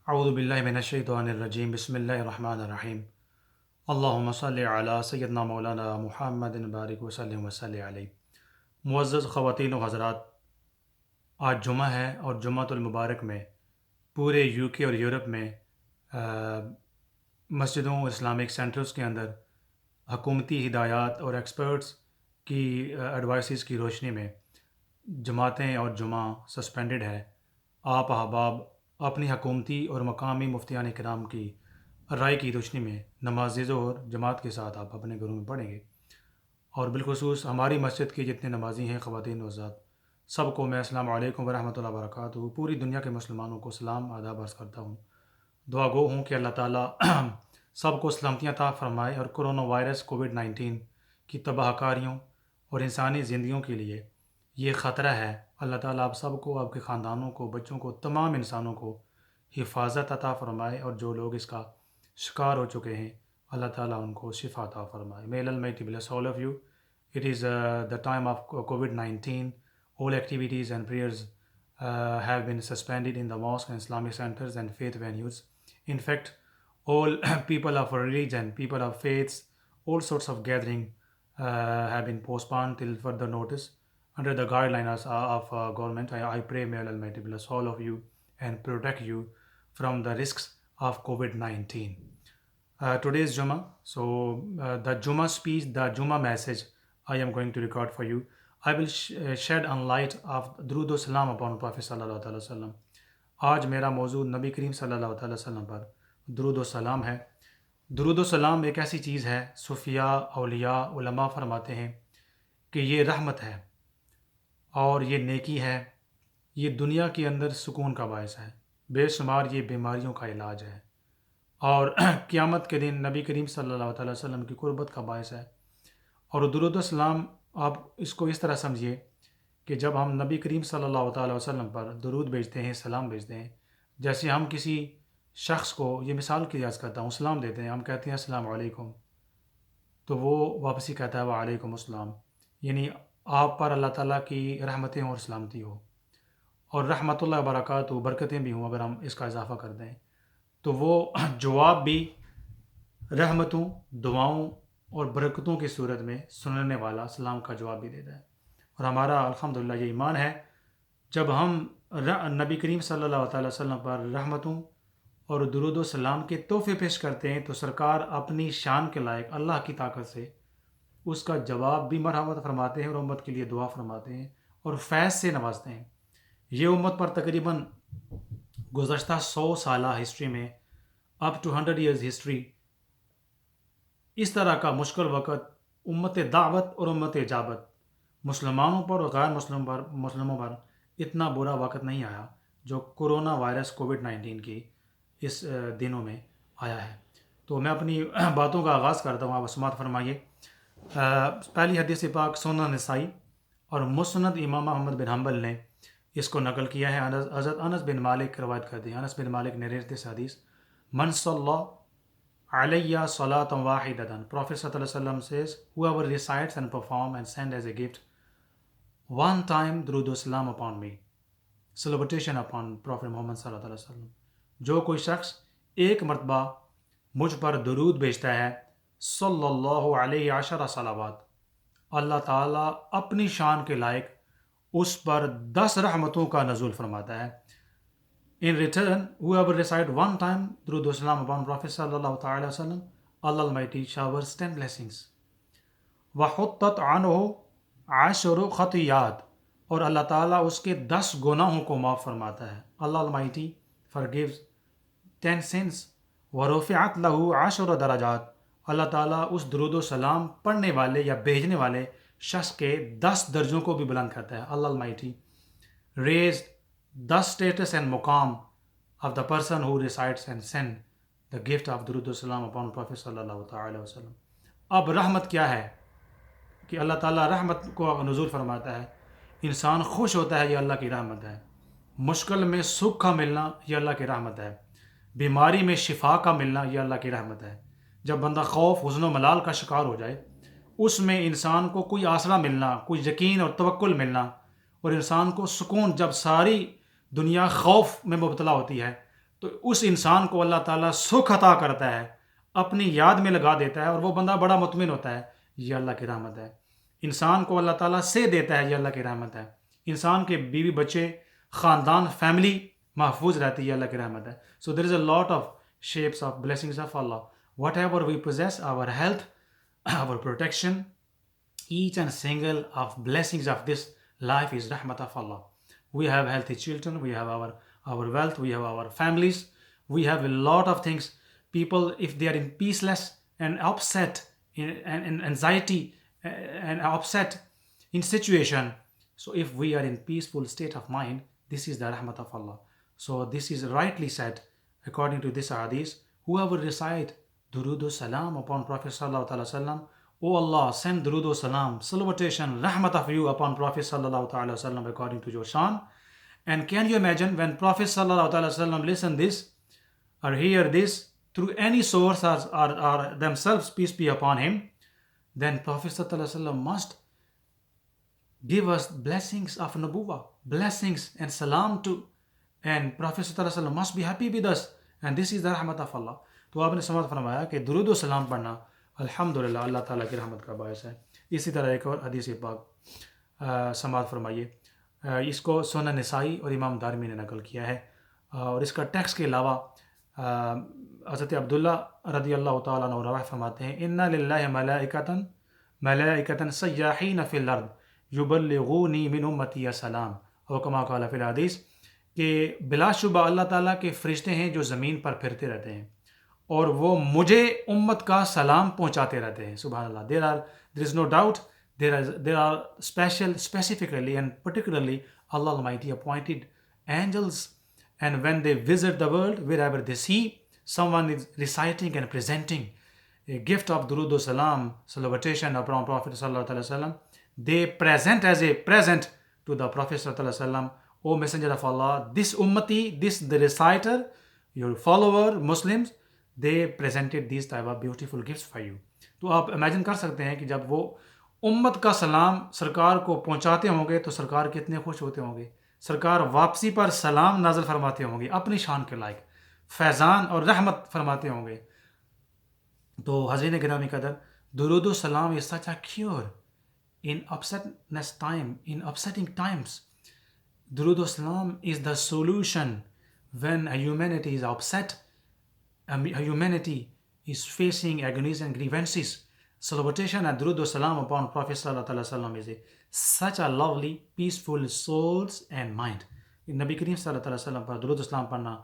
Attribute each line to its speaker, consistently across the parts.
Speaker 1: अऊज़ु बिल्लाहि मिनश्शैतानिर्रजीम बिस्मिल्लाहिर्रहमानिर्रहीम अल्लाहुम्मा सल्लि अला सय्यिदना मौलाना मुहम्मदिन बारिक वसल्लिम वसल्लि अलैहि। मुअज़्ज़ज़ ख़वातीन व हज़रात, आज जुमा है और जुम्मतुल मुबारक में पूरे यूके और यूरोप में मस्जिदों और इस्लामिक सेंटर्स के अंदर हकूमती हिदायत और एक्सपर्ट्स की एडवाइसेस की रोशनी में जमातें और जुमा सस्पेंडेड है। आप अहबाब अपनी हकूमती और मकामी मुफ्तियान किराम की राय की रोशनी में नमाज और जमात के साथ आप अपने घरों में पढ़ेंगे। और बिलखुसूस हमारी मस्जिद के जितने नमाजी हैं ख़वातीन व हज़रात, सबको मैं अस्सलामु अलैकुम व रहमतुल्लाहि व बरकातुहू पूरी दुनिया के मुसलमानों को सलाम आदाब अर्ज़ करता हूँ। दुआ गो हूँ कि अल्लाह ताला सबको सलामतियाँ अता फ़रमाए और कोरोना वायरस कोविड-19 की तबाहकारियों और इंसानी ज़िंदगियों के लिए ये ख़तरा है। अल्लाह ताला आप सबको, आपके ख़ानदानों को, बच्चों को, तमाम इंसानों को हिफाज़त अता फ़रमाए और जो लोग इसका शिकार हो चुके हैं अल्लाह ताला उनको शिफ़ा अता फ़रमाए। May Almighty bless all of you. It is the time of COVID-19. All activities and prayers have been suspended in the mosque and Islamic centers and faith venues. In fact, all people of religion, people of faiths, all sorts of gathering have been postponed till further notice. Under the guidelines of government, I pray may Allah Almighty bless all of you and protect you from the risks of COVID-19. Today's Jummah, so the Jummah speech, the Jummah message I am going to record for you. I will shed on light of Durood और सलाम upon Prophet सल्लल्लाहु अलैहि वसल्लम. आज मेरा मौजू नबी करीम सल्लल्लाहु अलैहि वसल्लम पर दुरूद और सलाम है। दुरूद और सलाम एक ऐसी चीज़ है, सूफिया औलिया उलमा फरमाते हैं कि ये रहमत है और ये नेकी है, ये दुनिया के अंदर सुकून का बायस है, बेशुमार ये बीमारियों का इलाज है और क़यामत के दिन नबी करीम सल्लल्लाहु अलैहि वसल्लम की कुर्बत का बायस है। और दुरूद और सलाम आप इसको इस तरह समझिए कि जब हम नबी करीम सल्लल्लाहु अलैहि वसल्लम पर दुरूद भेजते हैं, सलाम भेजते हैं, जैसे हम किसी शख्स को, ये मिसाल की अर्ज़ करता हूँ, सलाम देते हैं, हम कहते हैं अस्सलामु अलैकुम, तो वो वापसी कहता है वालेकुम अस्सलाम, यानी आप पर अल्लाह ताला की रहमतें और सलामती हो और रहमतुल्लाहि व बरकातुहू, बरकतें भी हों अगर हम इसका इजाफ़ा कर दें, तो वो जवाब भी रहमतों, दुआओं और बरकतों की सूरत में सुनने वाला सलाम का जवाब भी देता है। और हमारा अल्हम्दुलिल्लाह ये ईमान है, जब हम नबी करीम सल्लल्लाहु अलैहि वसल्लम पर रहमतों और दुरूद व सलाम के तोहफ़े पेश करते हैं तो सरकार अपनी शान के लायक अल्लाह की ताकत से उसका जवाब भी मरहमत फरमाते हैं और उम्मत के लिए दुआ फरमाते हैं और फैज़ से नवाजते हैं। ये उम्मत पर तकरीबन गुज़श्ता 100 साला हिस्ट्री में, अप टू 100 ईयर्स हिस्ट्री, इस तरह का मुश्किल वक़्त उम्मत दावत और उम्मत इजाबत, मुसलमानों पर और गैर मुस्लिमों पर इतना बुरा वक़्त नहीं आया जो कोरोना वायरस कोविड-19 की इस दिनों में आया है। तो मैं अपनी बातों का आगाज़ करता हूँ, आप समाअत फरमाइए। पहली हदीस पाक सुनन नसाई और मुस्नद इमाम अहमद बिन हम्बल ने इसको नकल किया है। हज़रत अनस बिन मालिक रवायत करते हैं। अनस बिन मालिक नरेट दिस हदीस, मन सल्लल्लाहु अलैहि सलातन वाहिदतन, Prophet सल्लल्लाहु अलैहि वसल्लम says, whoever recites and perform and send as a gift one time दुरूद सलाम upon me, salutation upon Prophet Muhammad सल्लल्लाहु अलैहि वसल्लम, जो कोई शख्स एक मरतबा मुझ पर दुरूद भेजता है सल्लल्लाहु अलैहि अशरा सलावात, अल्लाह ताला अपनी शान के लायक उस पर 10 रहमतों का नज़ूल फरमाता है। In return, whoever recite one time दुरूद सलाम upon Prophet sallallahu alaihi wasallam, Allah Almighty showers 10 blessings. वहुत्तत अन्हु अशरु खतियात, और अल्लाह ताला उसके 10 गुनाहों को माफ़ फरमाता है। Allah Almighty forgives 10 sins. वरुफ़िअत लहु अशरु दरजात, अल्लाह ताला उस दुरूद सलाम पढ़ने वाले या भेजने वाले शख्स के 10 दर्जों को भी बुलंद करता है। Allah Almighty raised the status and maqam of the person who recites and send the gift of दुरूद सलाम upon Prophet सल्लल्लाहु अलैहि वसल्लम। अब रहमत क्या है कि अल्लाह ताला रहमत को नुज़ूल फरमाता है, इंसान खुश होता है, ये अल्लाह की रहमत है। मुश्किल में सुख का मिलना, ये अल्लाह की रहमत है। बीमारी में शिफा का मिलना, ये अल्लाह की रहमत है। जब बंदा खौफ, हुज़्न व मलाल का शिकार हो जाए, उसमें इंसान को कोई आसरा मिलना, कोई यकीन और तवक्कुल मिलना, और इंसान को सुकून, जब सारी दुनिया खौफ में मुबतला होती है तो उस इंसान को अल्लाह ताला सुख अता करता है, अपनी याद में लगा देता है और वो बंदा बड़ा मुतमिन होता है। ये अल्लाह की रहमत है। इंसान को अल्लाह ताला से देता है, ये अल्लाह की रहमत है। इंसान के बीवी बच्चे, ख़ानदान, फैमिली महफूज रहती है, अल्लाह की रहमत है। So there is a lot of shapes of blessings of Allah. Whatever we possess, our health, our protection, each and single of blessings of this life is rahmat of Allah. We have healthy children, we have our wealth, we have our families, we have a lot of things. People, if they are in peaceless and upset, in anxiety and upset in situation, so if we are in peaceful state of mind, this is the rahmat of Allah. So this is rightly said according to this hadith. Whoever recite durood salam upon Prophet sallallahu alaihi wasallam, O Allah, send durood salam, salutation, rahmat of you upon Prophet sallallahu alaihi wasallam according to your shan. And can you imagine when Prophet sallallahu alaihi wasallam listen this or hear this through any source or themselves, peace be upon him, then Prophet sallallahu alaihi wasallam must give us blessings of Nabuwa, blessings and salam to, and Prophet sallallahu alaihi wasallam must be happy with us, and this is the rahmat of Allah. तो आपने समझ फरमाया कि दुरूद व सलाम पढ़ना अल्हम्दुलिल्लाह अल्लाह ताला की रहमत का बायस है। इसी तरह एक और हदीस पाक समात फरमाइए। इसको सुनन निसाई और इमाम दारमी ने नकल किया है और इसका टेक्स्ट के अलावा हज़रत अब्दुल्ला रदी अल्लाह ताला अन्हु रवायत फरमाते हैं, इन्ना लिल्लाहि मलाइकतन सय्याहीन फिल अर्द युबल्लिगूनी मिन उम्मती सलाम, और कमा क़ाल फिल हदीस कि बिलाशुबा अल्लाह ताला के फरिश्ते हैं जो ज़मीन पर फिरते रहते हैं और वो मुझे उम्मत का सलाम पहुंचाते रहते हैं। सुभान अल्लाह। There is no doubt there are specifically and particularly Allah Almighty appointed angels, and when they visit the world, wherever they see someone is reciting and presenting a gift of durood wa salam, salutation upon Prophet sallallahu alaihi wasallam, they present as a present to the Prophet sallallahu alaihi wasallam, O Messenger of Allah, this ummati, this the reciter, your follower Muslims, they presented these type of beautiful gifts for you. तो आप imagine कर सकते हैं कि जब वो उम्मत का सलाम सरकार को पहुंचाते होंगे तो सरकार कितने खुश होते होंगे। सरकार वापसी पर सलाम नाज़िल फरमाते होंगे, अपनी शान के लायक फैज़ान और रहमत फरमाते होंगे। तो हज़रीन गिरामी कदर, दुरूद सलाम is such a cure in upsetness time, in upsetting times. Durood salam is the solution when a humanity is upset, a humanity is facing agonies and grievances. Salutation and durood salam upon Prophet sallallahu alaihi wasallam is such a lovely, peaceful souls and mind. In Nabi Kareem sallallahu alaihi wasallam पर दुरूद सलाम पढ़ना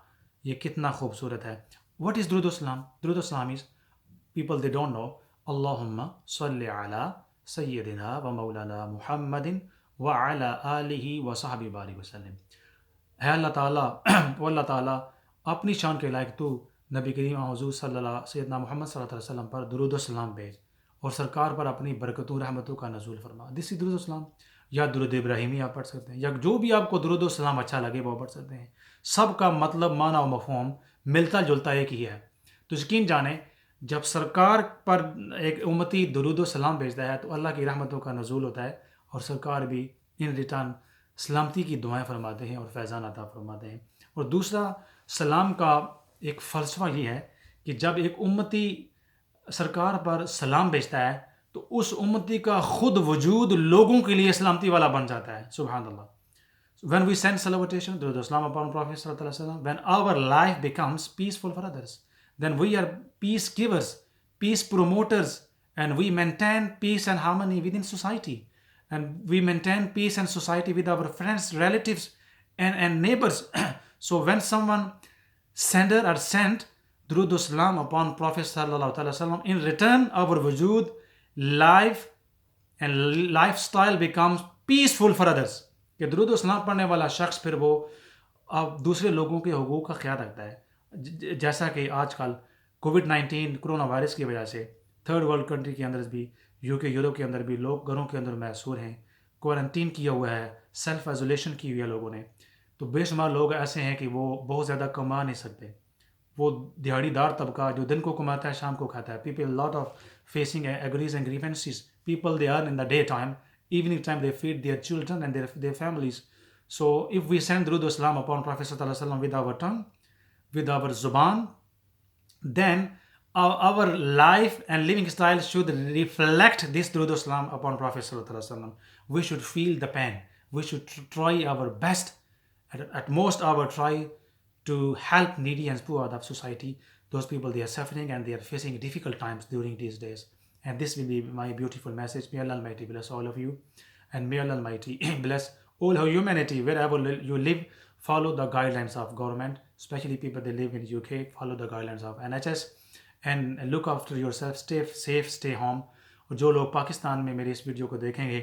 Speaker 1: ये कितना खूबसूरत है। What is दुरूद सलाम? दुरूद सलाम is, people they don't know, Allahumma salli ala सैयदना व मौलाना मुहम्मदिन व अला आलिहि व सहबी बारिक वसल्लम। है अल्लाह ताला, वो अल्लाह ताला अपनी शान के लायक तू नबी करीम हुज़ूर सैयदना मोहम्मद सल्लल्लाहु अलैहि वसल्लम पर दुरूद सलाम भेज और सरकार पर अपनी बरकतों रहमतों का नज़ूल फरमा। दिस इज़ दुरूद सलाम, या दुरूद इब्राहिमी आप पढ़ सकते हैं, या जो भी आपको दुरूद सलाम अच्छा लगे वो पढ़ सकते हैं। सब का मतलब, माना और मफ़हूम मिलता जुलता एक ही है। तो यकीन जाने जब सरकार पर एक उम्मती दुरूद सलाम भेजता है तो अल्लाह की रहमतों का नज़ूल होता है और सरकार भी इन रिटर्न सलामती की दुआएं फरमाते हैं और फैज़ान अता फरमाते हैं। और दूसरा, सलाम का एक फ़लसफ़ा ये है कि जब एक उम्मती सरकार पर सलाम भेजता है तो उस उम्मती का खुद वजूद लोगों के लिए सलामती वाला बन जाता है। सुभान अल्लाह। When we send salutation, durood salam upon Prophet sallallahu alaihi wasallam, when our life becomes peaceful for others, then we are peace givers, peace promoters, and we maintain peace and harmony within society, and we maintain peace and society with our friends, relatives, and neighbors. So when someone sender or sent durood salam upon Prophet sallallahu alaihi wasallam, in return our wujud, life and lifestyle becomes peaceful for others. कि दुरूद सलाम पढ़ने वाला शख्स फिर वो अब दूसरे लोगों के हुकूक का ख्याल रखता है। जैसा कि आजकल कोविड-19 कोरोना वायरस की वजह से थर्ड वर्ल्ड कंट्री के अंदर भी, यूके, यूरोप के अंदर भी लोग घरों के अंदर महसूर हैं, क्वारंटीन किया हुआ है, सेल्फ आइसोलेशन की हुई है लोगों ने। तो बेशुमार लोग ऐसे हैं कि वो बहुत ज़्यादा कमा नहीं सकते। वो दिहाड़ीदार तबका जो दिन को कमाता है शाम को खाता है। People lot of facing agrees and grievances. People they earn in the day time, evening time they feed their children and their families. So if we send durood salam upon Prophet sallallahu alaihi wasallam with our tongue, with our zuban, then our life and living style should reflect this Durud Salam upon Prophet Sallallahu Alaihi Wasallam. We should feel the pain. We should try our best, at most our try to help needy and poor of society. Those people, they are suffering and they are facing difficult times during these days. And this will be my beautiful message. May Allah Almighty bless all of you, and may Allah Almighty bless all of humanity wherever you live. Follow the guidelines of government, especially people that live in UK. Follow the guidelines of NHS and look after yourself. Stay safe, stay home. और जो लोग पाकिस्तान में मेरे इस video को देखेंगे,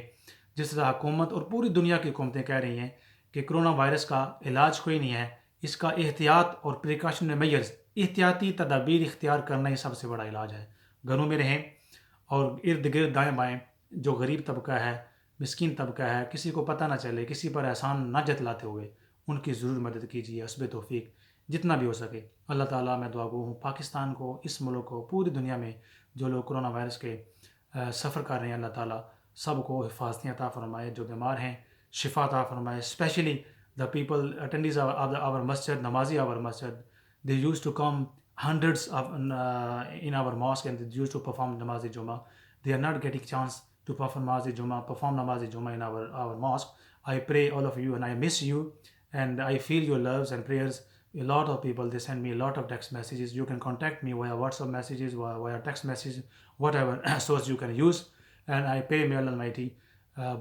Speaker 1: जिस तरह हुकूमत और पूरी दुनिया की हुकूमतें कह रही हैं कि कोरोना वायरस का इलाज कोई नहीं है, इसका एहतियात और प्रिकॉशनरी मेजर्स, एहतियाती तदाबीर इख्तियार करना ही सबसे बड़ा इलाज है। घरों में रहें और इर्द गिर्द दाएँ बाएँ जो गरीब तबका है, मिस्कीन तबका है, किसी को पता ना चले, किसी पर एहसान ना जतलाते हुए उनकी ज़रूर मदद कीजिए हस्बे तौफीक जितना भी हो सके। अल्लाह ताला मैं दुआ गो हूँ पाकिस्तान को, इस मुल्क को, पूरी दुनिया में जो लोग कोरोना वायरस के सफ़र कर रहे हैं, अल्लाह ताला सबको हिफाजती अता फरमाए। जो बीमार हैं शिफा अता फरमाए। Specially the people attendees of our masjid, namazi our masjid, they used to come hundreds of in our mosque, and they used to perform namazi Jummah. They are not getting chance to perform namazi Jummah in our mosque. I pray all of you, and I miss you, and I feel your loves and prayers. A lot of people, they send me a lot of text messages. You can contact me via WhatsApp messages, via text messages, whatever source you can use. And I pray may Allah Almighty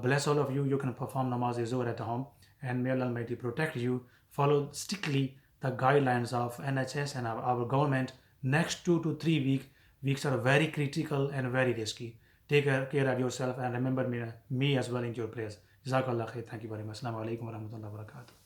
Speaker 1: bless all of you. You can perform namaz zuhr at home, and may Allah Almighty protect you. Follow strictly the guidelines of NHS and our government. Next 2 to 3 weeks are very critical and very risky. Take care of yourself and remember me as well in your prayers. Jazakallah khair. Thank you very much. Assalamu alaikum wa rahmatullahi wa barakatuh.